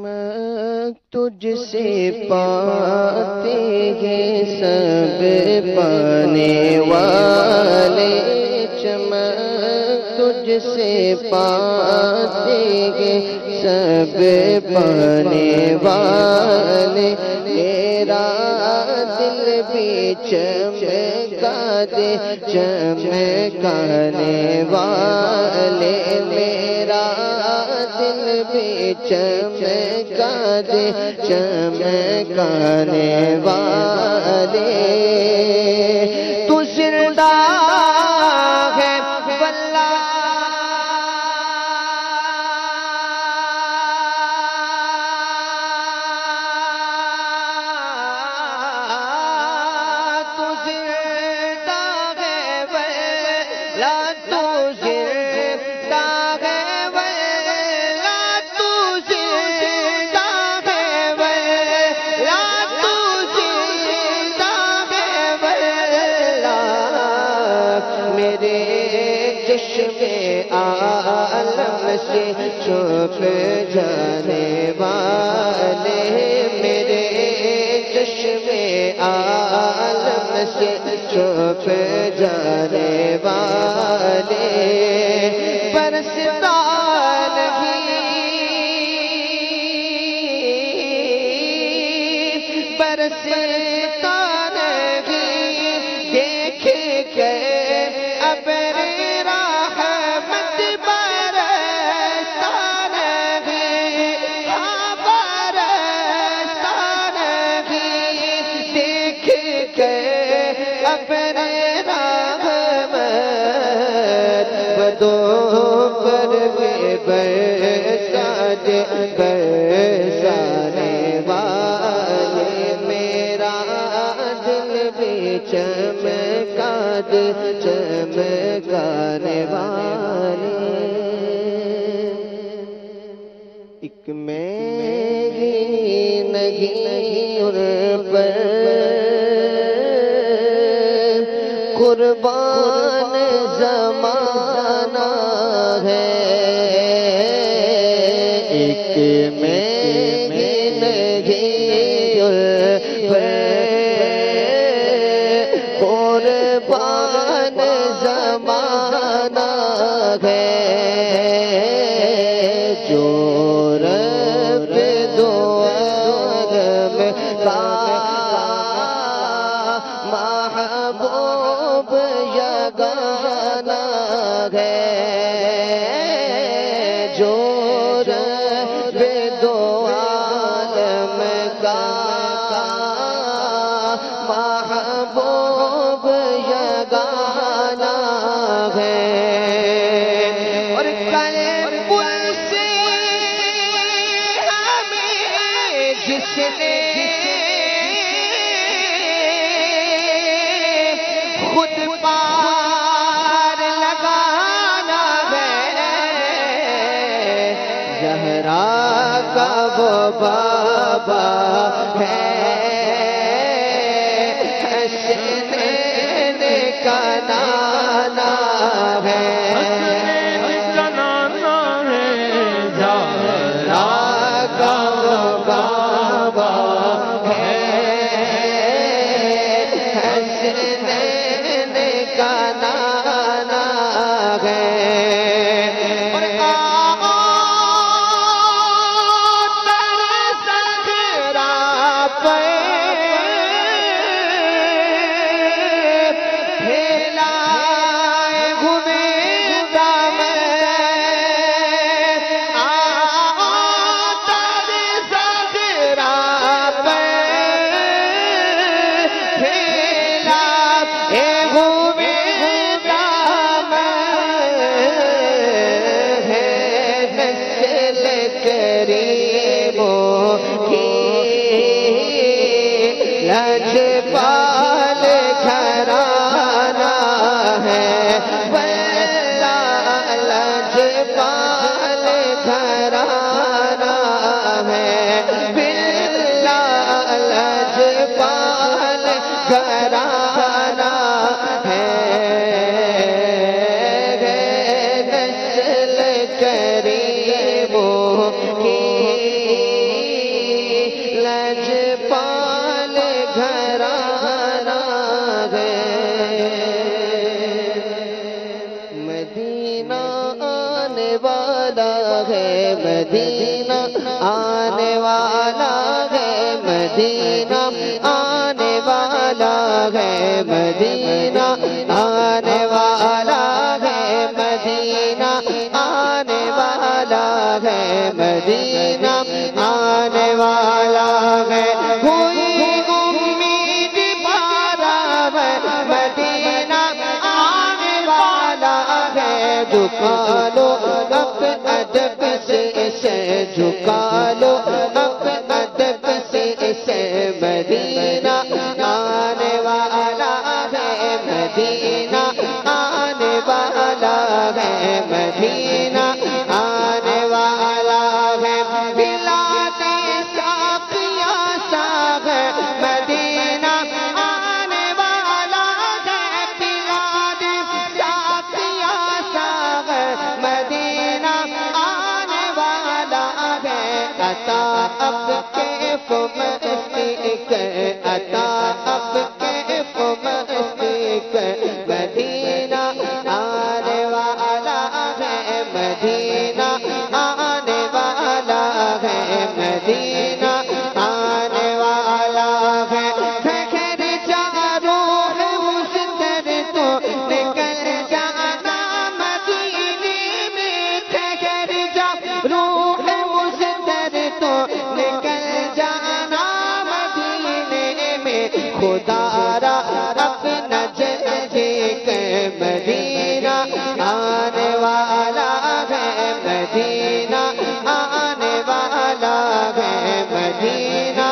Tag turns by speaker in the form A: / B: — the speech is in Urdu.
A: چمک تجھ سے پاتے ہیں سب پانے والے، چمک تجھ سے پاتے ہیں سب پانے والے، میرا دل بھی چمکا دے چمکانے والے، میرا دل بھی چمکا دے چمکانے والے، تو زندہ ہے واللہ عالم سے چھپ جانے والے، میرے چشم عالم سے چھپ جانے والے، برستا نہیں برستا نہیں، دیکھ کے ابر پر میں برسا دے برسانے والے، میرا دل بھی چمکا دے چمکانے والے، ایک میں ہی نہیں ان پر قربان زمانہ ہے، ایک میں ہی نہیں ان پر قربان زمانہ ہے، جو رب دو عالم کا محبوب یگانہ ہے، جو رب دو عالم کا محبوب یگانہ ہے، اور قلب سے ہمیں جس نے خود پار لگانا ہے، زہرا کا وہ بابا ہے، حسنین کا نانا ہے، زہرا کا وہ بابا ہے، حسنین کا نانا ہے، اور صحرا پہ پھیلائے ہوئے دامن، صحرا پہ پھیلائے ہوئے کریموں کی لجپال گھرانہ ہے، واللہ لجپال گھرانہ ہے، باللہ لجپال گھرانہ ہے، نسل کریموں کی آنے والا ہے مدینہ، آنے والا ہے مدینہ، آنے والا ہے مدینہ، آنے والا ہے مدینہ، آنے والا ہے، ہوئی امید پارا ہے مدینہ، آنے والا ہے، جھکا لو اب ادب سے اسے، جھکا لو اب ادب سے اسے، مدینہ آنے والا ہے مدینہ، آنے والا ہے مدینہ، آنے والا ہے، بلاد ساقیہ ساغ مدینہ، آنے والا ہے، بلاد ساقیہ ساغ مدینہ، آنے والا ہے، عطا اب کیف مستی کے، عطا اب کیف مستی کے، مدینہ آنے والا ہے مدینہ، آنے والا ہے مدینہ، آنے والا ہے، ٹھہر جا روح مشتر تو نکل جانا مدینے میں، ٹھہر جا روح مشتر تو نکل جانا مدینے میں، خدا را اپنا جلدی کے، مدینہ آنے والا ہے مدینہ، آنے والا ہے مدینہ،